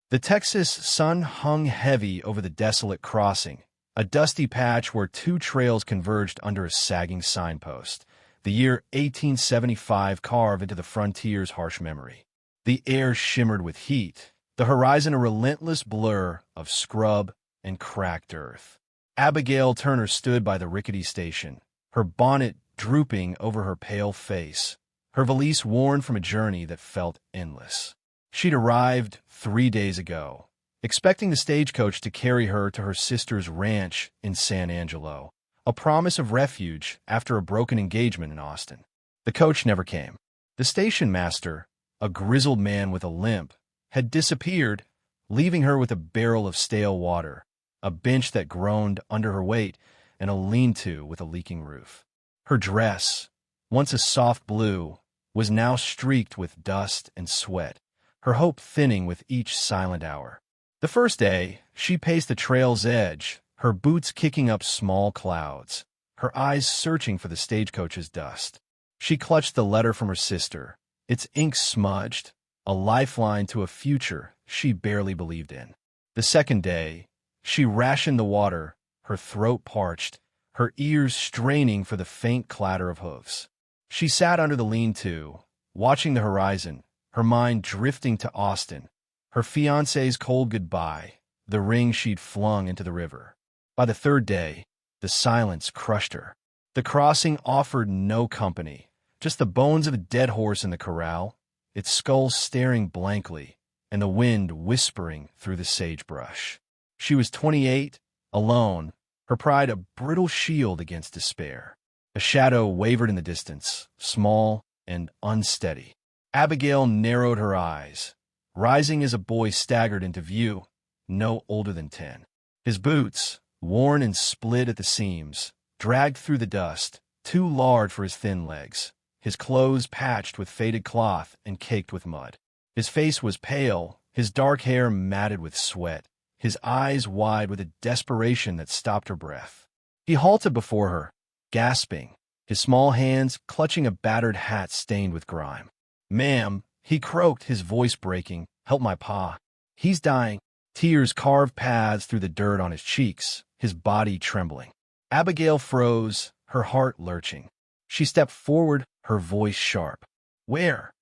The Texas sun hung heavy over the desolate crossing, a dusty patch where two trails converged under a sagging signpost, the year 1875 carved into the frontier's harsh memory. The air shimmered with heat, the horizon a relentless blur of scrub and cracked earth. Abigail Turner stood by the rickety station, her bonnet drooping over her pale face, her valise worn from a journey that felt endless. She'd arrived 3 days ago, expecting the stagecoach to carry her to her sister's ranch in San Angelo, a promise of refuge after a broken engagement in Austin. The coach never came. The station master, a grizzled man with a limp, had disappeared, leaving her with a barrel of stale water, a bench that groaned under her weight, and a lean-to with a leaking roof. Her dress, once a soft blue, was now streaked with dust and sweat, her hope thinning with each silent hour. The first day, she paced the trail's edge, her boots kicking up small clouds, her eyes searching for the stagecoach's dust. She clutched the letter from her sister, its ink smudged, a lifeline to a future she barely believed in. The second day, she rationed the water, her throat parched, her ears straining for the faint clatter of hooves. She sat under the lean-to, watching the horizon, her mind drifting to Austin, her fiancé's cold goodbye, the ring she'd flung into the river. By the third day, the silence crushed her. The crossing offered no company, just the bones of a dead horse in the corral, its skull staring blankly, and the wind whispering through the sagebrush. She was 28, alone, her pride a brittle shield against despair. A shadow wavered in the distance, small and unsteady. Abigail narrowed her eyes, rising as a boy staggered into view, no older than 10. His boots, worn and split at the seams, dragged through the dust, too large for his thin legs, his clothes patched with faded cloth and caked with mud. His face was pale, his dark hair matted with sweat, his eyes wide with a desperation that stopped her breath. He halted before her, gasping, his small hands clutching a battered hat stained with grime. "Ma'am," he croaked, his voice breaking, "help my pa. He's dying." Tears carved paths through the dirt on his cheeks, his body trembling. Abigail froze, her heart lurching. She stepped forward, her voice sharp. "Where?"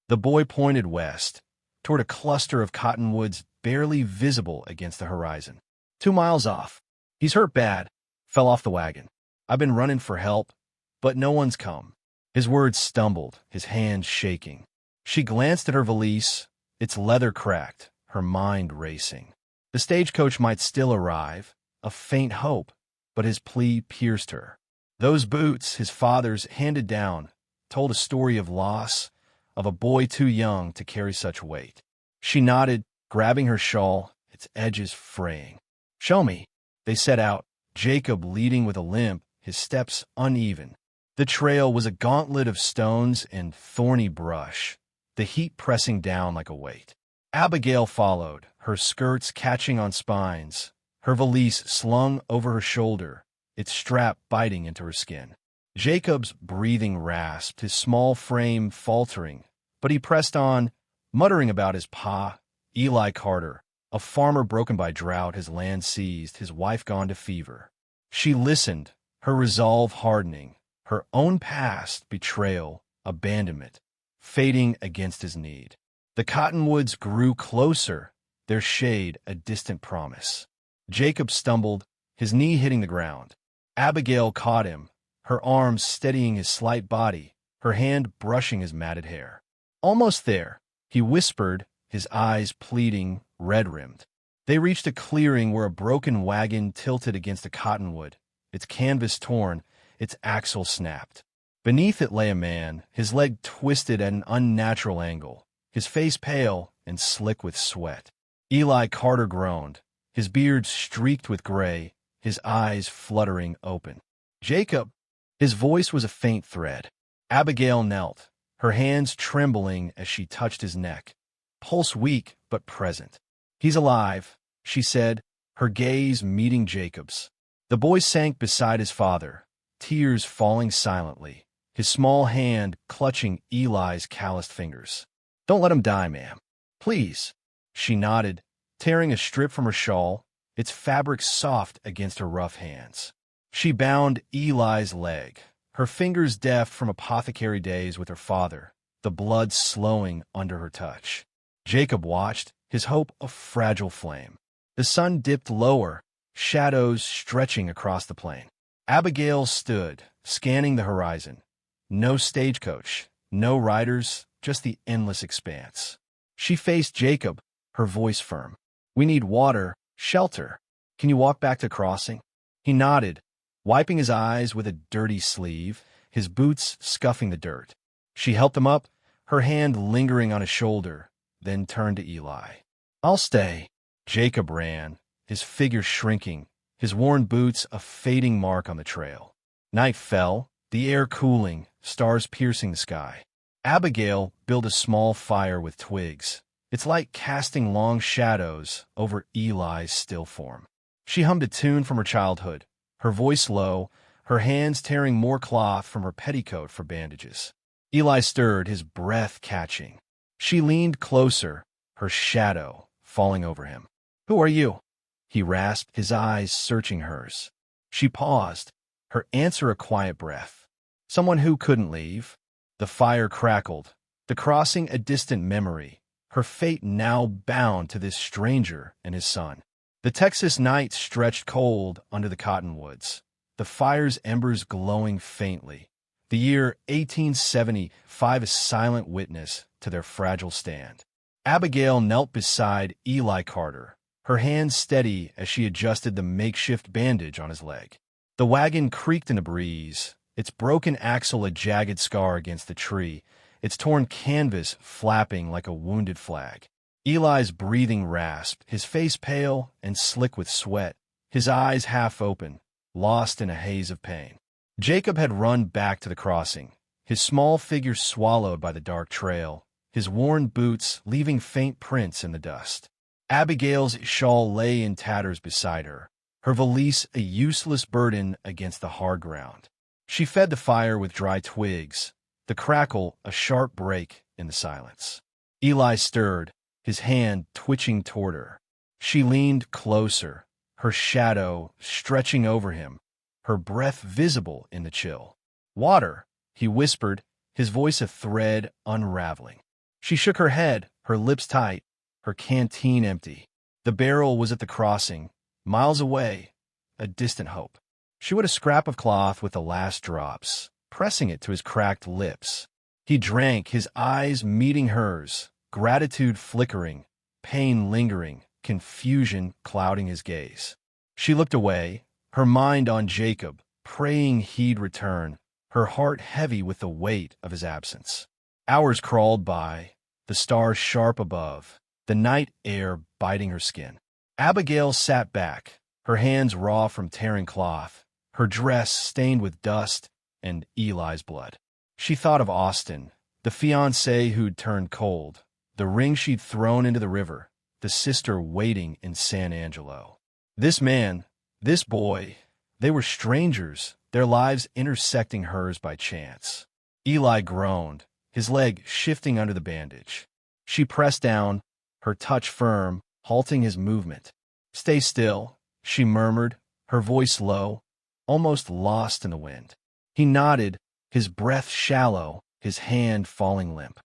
The boy pointed west, toward a cluster of cottonwoods barely visible against the horizon. 2 miles off. He's hurt bad. Fell off the wagon. I've been running for help, but no one's come." His words stumbled, his hands shaking. She glanced at her valise, its leather cracked, her mind racing. The stagecoach might still arrive, a faint hope, but his plea pierced her. Those boots, his father's handed down, told a story of loss, of a boy too young to carry such weight. She nodded, grabbing her shawl, its edges fraying. "Show me." They set out, Jacob leading with a limp, his steps uneven. The trail was a gauntlet of stones and thorny brush, the heat pressing down like a weight. Abigail followed, her skirts catching on spines, her valise slung over her shoulder, its strap biting into her skin. Jacob's breathing rasped, his small frame faltering, but he pressed on, muttering about his pa, Eli Carter, a farmer broken by drought, his land seized, his wife gone to fever. She listened, her resolve hardening, her own past, betrayal, abandonment, fading against his need. The cottonwoods grew closer, their shade a distant promise. Jacob stumbled, his knee hitting the ground. Abigail caught him, her arms steadying his slight body, her hand brushing his matted hair. "Almost there," he whispered, his eyes pleading, red-rimmed. They reached a clearing where a broken wagon tilted against a cottonwood, its canvas torn, its axle snapped. Beneath it lay a man, his leg twisted at an unnatural angle, his face pale and slick with sweat. Eli Carter groaned, his beard streaked with gray, his eyes fluttering open. "Jacob!" His voice was a faint thread. Abigail knelt, her hands trembling as she touched his neck, pulse weak but present. "He's alive," she said, her gaze meeting Jacob's. The boy sank beside his father, tears falling silently, his small hand clutching Eli's calloused fingers. "Don't let him die, ma'am. Please." She nodded, tearing a strip from her shawl, its fabric soft against her rough hands. She bound Eli's leg, her fingers deft from apothecary days with her father, the blood slowing under her touch. Jacob watched, his hope a fragile flame. The sun dipped lower, shadows stretching across the plain. Abigail stood, scanning the horizon. No stagecoach, no riders, just the endless expanse. She faced Jacob, her voice firm. "We need water, shelter. Can you walk back to crossing?" He nodded, wiping his eyes with a dirty sleeve, his boots scuffing the dirt. She helped him up, her hand lingering on his shoulder, then turned to Eli. "I'll stay." Jacob ran, his figure shrinking, his worn boots a fading mark on the trail. Night fell, the air cooling, stars piercing the sky. Abigail built a small fire with twigs, its light casting long shadows over Eli's still form. She hummed a tune from her childhood, her voice low, her hands tearing more cloth from her petticoat for bandages. Eli stirred, his breath catching. She leaned closer, her shadow falling over him. "Who are you?" he rasped, his eyes searching hers. She paused, her answer a quiet breath. "Someone who couldn't leave." The fire crackled, the crossing a distant memory, her fate now bound to this stranger and his son. The Texas night stretched cold under the cottonwoods, the fire's embers glowing faintly. The year 1875 a silent witness to their fragile stand. Abigail knelt beside Eli Carter, her hands steady as she adjusted the makeshift bandage on his leg. The wagon creaked in a breeze, its broken axle a jagged scar against the tree, its torn canvas flapping like a wounded flag. Eli's breathing rasped, his face pale and slick with sweat, his eyes half open, lost in a haze of pain. Jacob had run back to the crossing, his small figure swallowed by the dark trail, his worn boots leaving faint prints in the dust. Abigail's shawl lay in tatters beside her, her valise a useless burden against the hard ground. She fed the fire with dry twigs, the crackle a sharp break in the silence. Eli stirred, his hand twitching toward her. She leaned closer, her shadow stretching over him, her breath visible in the chill. "Water," he whispered, his voice a thread unraveling. She shook her head, her lips tight, her canteen empty. The barrel was at the crossing, miles away, a distant hope. She would a scrap of cloth with the last drops, pressing it to his cracked lips. He drank, his eyes meeting hers, gratitude flickering, pain lingering, confusion clouding his gaze. She looked away, her mind on Jacob, praying he'd return, her heart heavy with the weight of his absence. Hours crawled by, the stars sharp above, the night air biting her skin. Abigail sat back, her hands raw from tearing cloth, her dress stained with dust and Eli's blood. She thought of Austin, the fiancé who'd turned cold, the ring she'd thrown into the river, the sister waiting in San Angelo. This man, this boy, they were strangers, their lives intersecting hers by chance. Eli groaned, his leg shifting under the bandage. She pressed down, her touch firm, halting his movement. "Stay still," she murmured, her voice low, almost lost in the wind. He nodded, his breath shallow, his hand falling limp.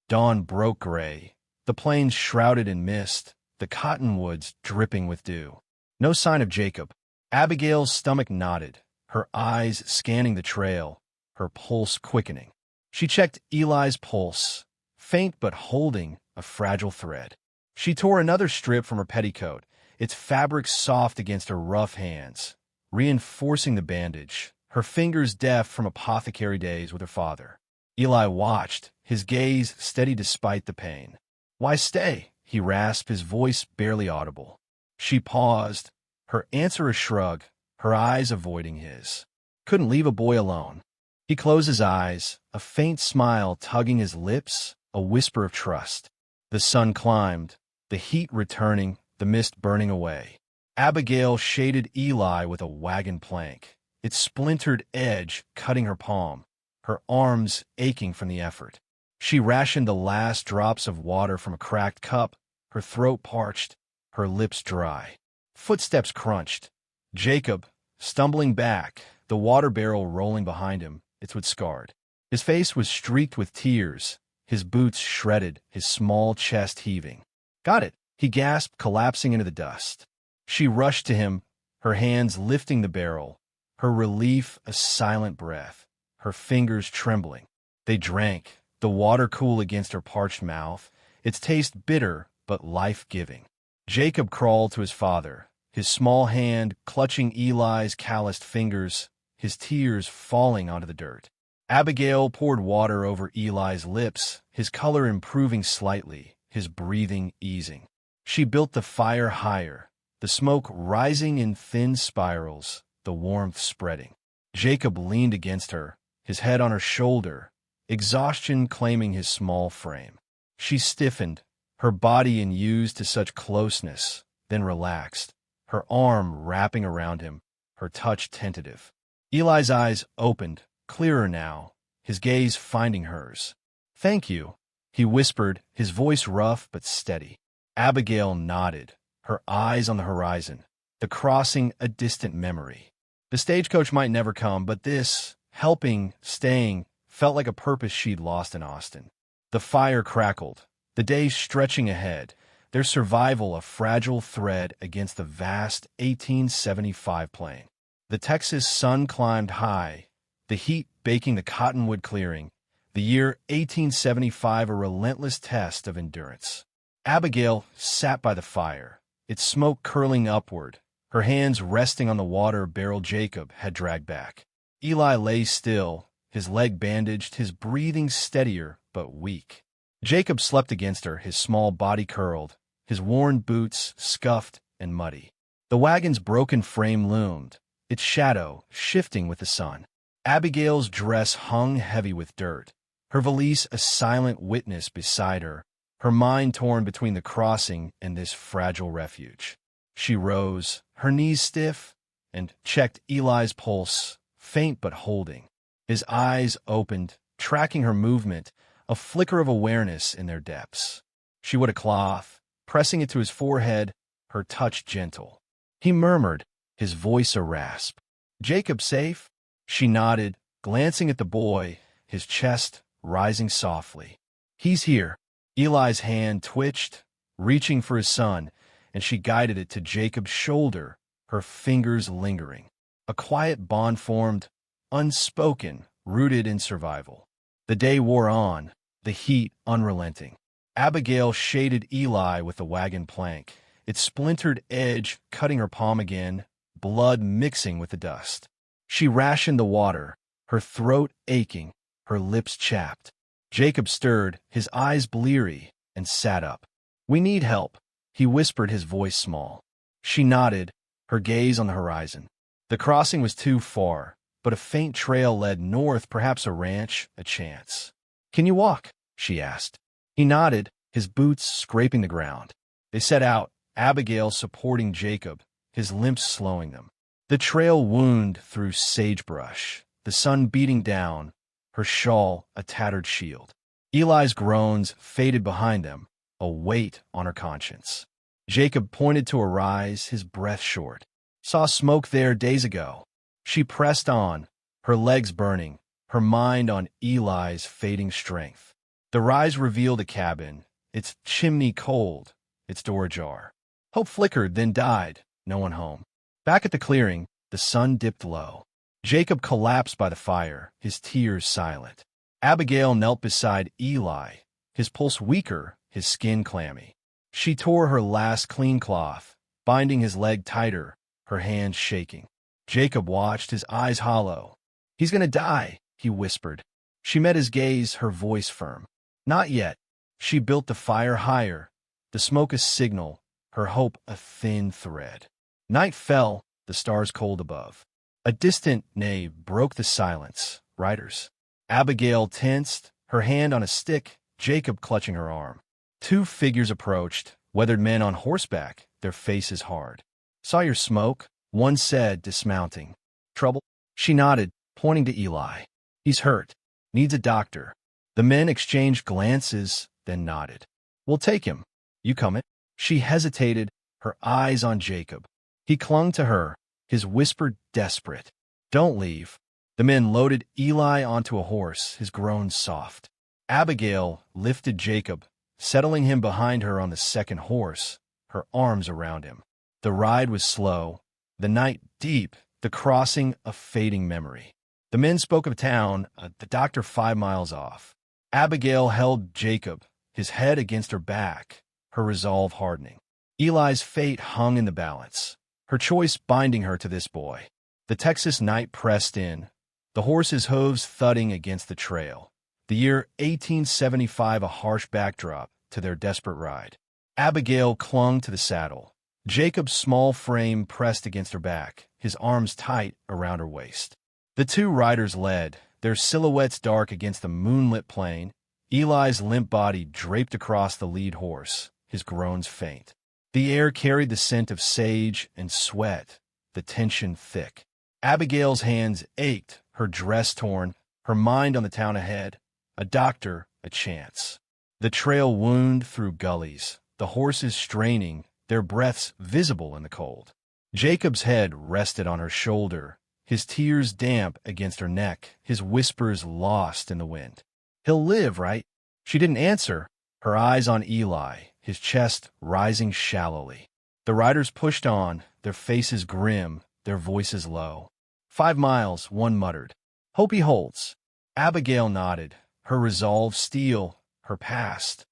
Dawn broke gray, the plains shrouded in mist, the cottonwoods dripping with dew. No sign of Jacob. Abigail's stomach knotted, her eyes scanning the trail, her pulse quickening. She checked Eli's pulse, faint but holding a fragile thread. She tore another strip from her petticoat, its fabric soft against her rough hands, reinforcing the bandage, her fingers deft from apothecary days with her father. Eli watched, his gaze steady despite the pain. "Why stay?" he rasped, his voice barely audible. She paused, her answer a shrug, her eyes avoiding his. Couldn't leave a boy alone. He closed his eyes, a faint smile tugging his lips, a whisper of trust. The sun climbed, the heat returning, the mist burning away. Abigail shaded Eli with a wagon plank, its splintered edge cutting her palm, her arms aching from the effort. She rationed the last drops of water from a cracked cup, her throat parched, her lips dry. Footsteps crunched. Jacob, stumbling back, the water barrel rolling behind him, it's what scarred. His face was streaked with tears, his boots shredded, his small chest heaving. Got it, he gasped, collapsing into the dust. She rushed to him, her hands lifting the barrel, her relief a silent breath, her fingers trembling. They drank, the water cool against her parched mouth, its taste bitter but life-giving. Jacob crawled to his father, his small hand clutching Eli's calloused fingers, his tears falling onto the dirt. Abigail poured water over Eli's lips, his color improving slightly, his breathing easing. She built the fire higher, the smoke rising in thin spirals, the warmth spreading. Jacob leaned against her, his head on her shoulder, exhaustion claiming his small frame. She stiffened, her body unused to such closeness, then relaxed, her arm wrapping around him, her touch tentative. Eli's eyes opened, clearer now, his gaze finding hers. "Thank you," he whispered, his voice rough but steady. Abigail nodded, her eyes on the horizon, the crossing a distant memory. The stagecoach might never come, but this, helping, staying, felt like a purpose she'd lost in Austin. The fire crackled, the days stretching ahead, their survival a fragile thread against the vast 1875 plain. The Texas sun climbed high, the heat baking the cottonwood clearing, the year 1875 a relentless test of endurance. Abigail sat by the fire, its smoke curling upward, her hands resting on the water barrel Jacob had dragged back. Eli lay still, his leg bandaged, his breathing steadier but weak. Jacob slept against her, his small body curled, his worn boots scuffed and muddy. The wagon's broken frame loomed, its shadow shifting with the sun. Abigail's dress hung heavy with dirt, her valise a silent witness beside her, her mind torn between the crossing and this fragile refuge. She rose, her knees stiff, and checked Eli's pulse, faint but holding. His eyes opened, tracking her movement, a flicker of awareness in their depths. She wet a cloth, pressing it to his forehead, her touch gentle. He murmured, his voice a rasp. "Jacob safe?" She nodded, glancing at the boy, his chest rising softly. "He's here." Eli's hand twitched, reaching for his son, and she guided it to Jacob's shoulder, her fingers lingering. A quiet bond formed, unspoken, rooted in survival. The day wore on, the heat unrelenting. Abigail shaded Eli with the wagon plank, its splintered edge cutting her palm again, blood mixing with the dust. She rationed the water, her throat aching, her lips chapped. Jacob stirred, his eyes bleary, and sat up. "We need help," he whispered, his voice small. She nodded, her gaze on the horizon. The crossing was too far, but a faint trail led north, perhaps a ranch, a chance. "Can you walk?" she asked. He nodded, his boots scraping the ground. They set out, Abigail supporting Jacob, his limps slowing them. The trail wound through sagebrush, the sun beating down, her shawl a tattered shield. Eli's groans faded behind them, a weight on her conscience. Jacob pointed to a rise, his breath short. "Saw smoke there days ago." She pressed on, her legs burning, her mind on Eli's fading strength. The rise revealed a cabin, its chimney cold, its door ajar. Hope flickered, then died, no one home. Back at the clearing, the sun dipped low. Jacob collapsed by the fire, his tears silent. Abigail knelt beside Eli, his pulse weaker, his skin clammy. She tore her last clean cloth, binding his leg tighter, her hands shaking. Jacob watched, his eyes hollow. "He's gonna die," he whispered. She met his gaze, her voice firm. "Not yet." She built the fire higher, the smoke a signal, her hope a thin thread. Night fell, the stars cold above. A distant neigh broke the silence. Riders. Abigail tensed, her hand on a stick, Jacob clutching her arm. Two figures approached, weathered men on horseback, their faces hard. "Saw your smoke," one said, dismounting. "Trouble?" She nodded, pointing to Eli. "He's hurt. Needs a doctor." The men exchanged glances, then nodded. "We'll take him. You coming?" She hesitated, her eyes on Jacob. He clung to her, his whisper desperate. "Don't leave." The men loaded Eli onto a horse, his groans soft. Abigail lifted Jacob, settling him behind her on the second horse, her arms around him. The ride was slow, the night deep, the crossing a fading memory. The men spoke of town, the doctor 5 miles off. Abigail held Jacob, his head against her back, her resolve hardening. Eli's fate hung in the balance, her choice binding her to this boy. The Texas night pressed in, the horses' hooves thudding against the trail. The year 1875 a harsh backdrop to their desperate ride. Abigail clung to the saddle, Jacob's small frame pressed against her back, his arms tight around her waist. The two riders led, their silhouettes dark against the moonlit plain, Eli's limp body draped across the lead horse, his groans faint. The air carried the scent of sage and sweat, the tension thick. Abigail's hands ached, her dress torn, her mind on the town ahead, a doctor, a chance. The trail wound through gullies, the horses straining, their breaths visible in the cold. Jacob's head rested on her shoulder, his tears damp against her neck, his whispers lost in the wind. "He'll live, right?" She didn't answer, her eyes on Eli, his chest rising shallowly. The riders pushed on, their faces grim, their voices low. 5 miles, one muttered. "Hope he holds." Abigail nodded, her resolve steel, her past.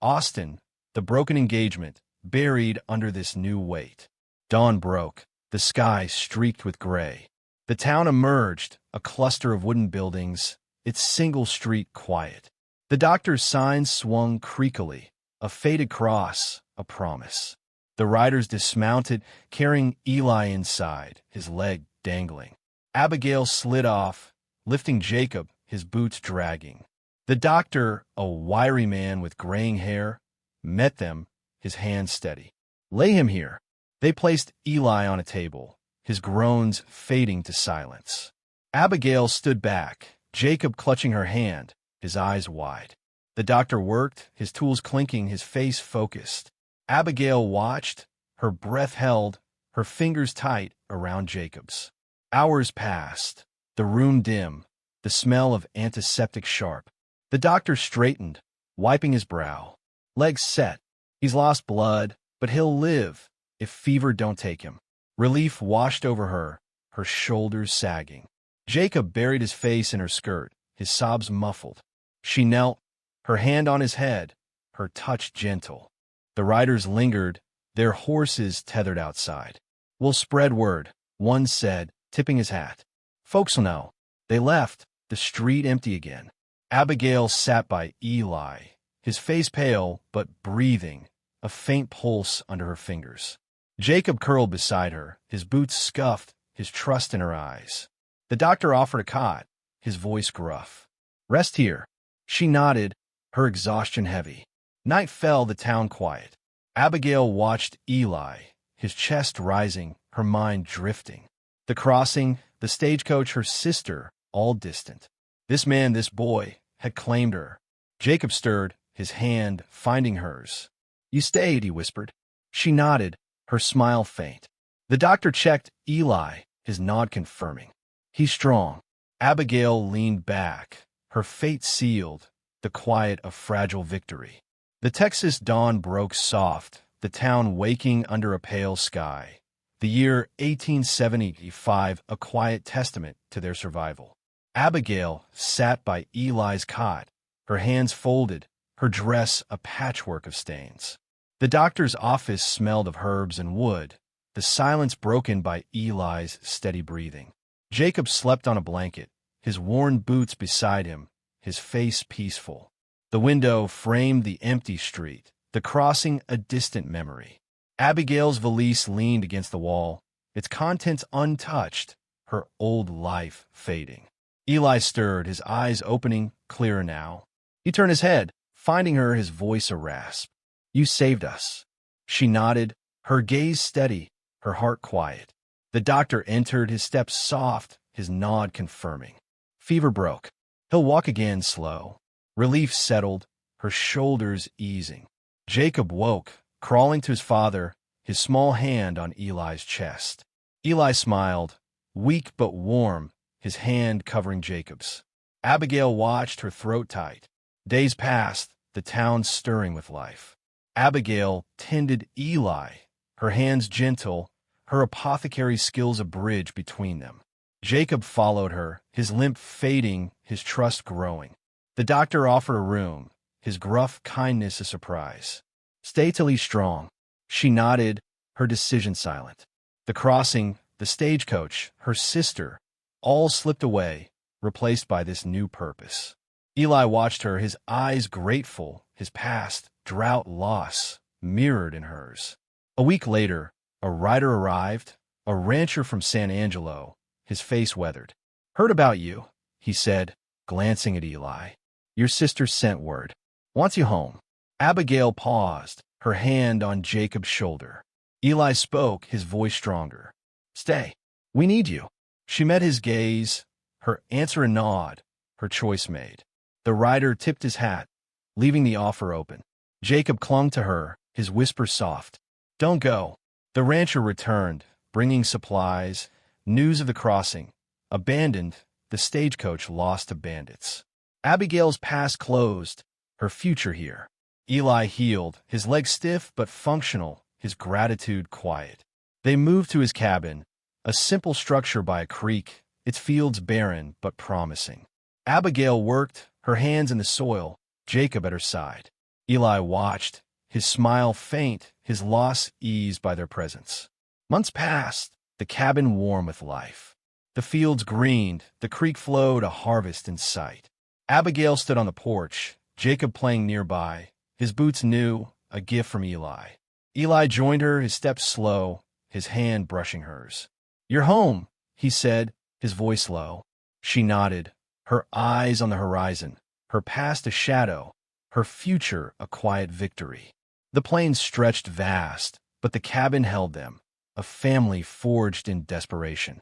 Austin, the broken engagement, buried under this new weight. Dawn broke, the sky streaked with gray. The town emerged, a cluster of wooden buildings, its single street quiet. The doctor's sign swung creakily, a faded cross, a promise. The riders dismounted, carrying Eli inside, his leg dangling. Abigail slid off, lifting Jacob, his boots dragging. The doctor, a wiry man with graying hair, met them, his hand steady. "Lay him here." They placed Eli on a table, his groans fading to silence. Abigail stood back, Jacob clutching her hand, his eyes wide. The doctor worked, his tools clinking, his face focused. Abigail watched, her breath held, her fingers tight around Jacob's. Hours passed, the room dim, the smell of antiseptic sharp. The doctor straightened, wiping his brow. Legs set. He's lost blood, but he'll live if fever don't take him. Relief washed over her, her shoulders sagging. Jacob buried his face in her skirt, his sobs muffled. She knelt, her hand on his head, her touch gentle. The riders lingered, their horses tethered outside. "We'll spread word," one said, tipping his hat. "Folks'll know." They left, the street empty again. Abigail sat by Eli, his face pale but breathing, a faint pulse under her fingers. Jacob curled beside her, his boots scuffed, his trust in her eyes. The doctor offered a cot, his voice gruff. "Rest here." She nodded, her exhaustion heavy. Night fell, the town quiet. Abigail watched Eli, his chest rising, her mind drifting. The crossing, the stagecoach, her sister, all distant. This man, this boy, had claimed her. Jacob stirred, his hand finding hers. "You stayed," he whispered. She nodded, her smile faint. The doctor checked Eli, his nod confirming. "He's strong." Abigail leaned back, her fate sealed, the quiet of fragile victory. The Texas dawn broke soft, the town waking under a pale sky. The year 1875, a quiet testament to their survival. Abigail sat by Eli's cot, her hands folded, her dress a patchwork of stains. The doctor's office smelled of herbs and wood, the silence broken by Eli's steady breathing. Jacob slept on a blanket, his worn boots beside him, his face peaceful. The window framed the empty street, the crossing a distant memory. Abigail's valise leaned against the wall, its contents untouched, her old life fading. Eli stirred, his eyes opening, clearer now. He turned his head, finding her, his voice a rasp. "You saved us." She nodded, her gaze steady, her heart quiet. The doctor entered, his steps soft, his nod confirming. Fever broke. He'll walk again slow. Relief settled, her shoulders easing. Jacob woke, crawling to his father, his small hand on Eli's chest. Eli smiled, weak but warm, his hand covering Jacob's. Abigail watched, her throat tight. Days passed, the town stirring with life. Abigail tended Eli, her hands gentle, her apothecary skills a bridge between them. Jacob followed her, his limp fading, his trust growing. The doctor offered a room, his gruff kindness a surprise. "Stay till he's strong." She nodded, her decision silent. The crossing, the stagecoach, her sister, all slipped away, replaced by this new purpose. Eli watched her, his eyes grateful, his past, drought, loss, mirrored in hers. A week later, a rider arrived, a rancher from San Angelo, his face weathered. "Heard about you," he said, glancing at Eli. "Your sister sent word. Wants you home." Abigail paused, her hand on Jacob's shoulder. Eli spoke, his voice stronger. "Stay. We need you." She met his gaze, her answer a nod, her choice made. The rider tipped his hat, leaving the offer open. Jacob clung to her, his whisper soft. "Don't go." The rancher returned, bringing supplies, news of the crossing. Abandoned, the stagecoach lost to bandits. Abigail's past closed, her future here. Eli healed, his legs stiff but functional, his gratitude quiet. They moved to his cabin, a simple structure by a creek, its fields barren but promising. Abigail worked, her hands in the soil, Jacob at her side. Eli watched, his smile faint, his loss eased by their presence. Months passed, the cabin warm with life. The fields greened, the creek flowed, a harvest in sight. Abigail stood on the porch, Jacob playing nearby, his boots new, a gift from Eli. Eli joined her, his steps slow, his hand brushing hers. "You're home," he said, his voice low. She nodded, her eyes on the horizon, her past a shadow, her future a quiet victory. The plains stretched vast, but the cabin held them, a family forged in desperation.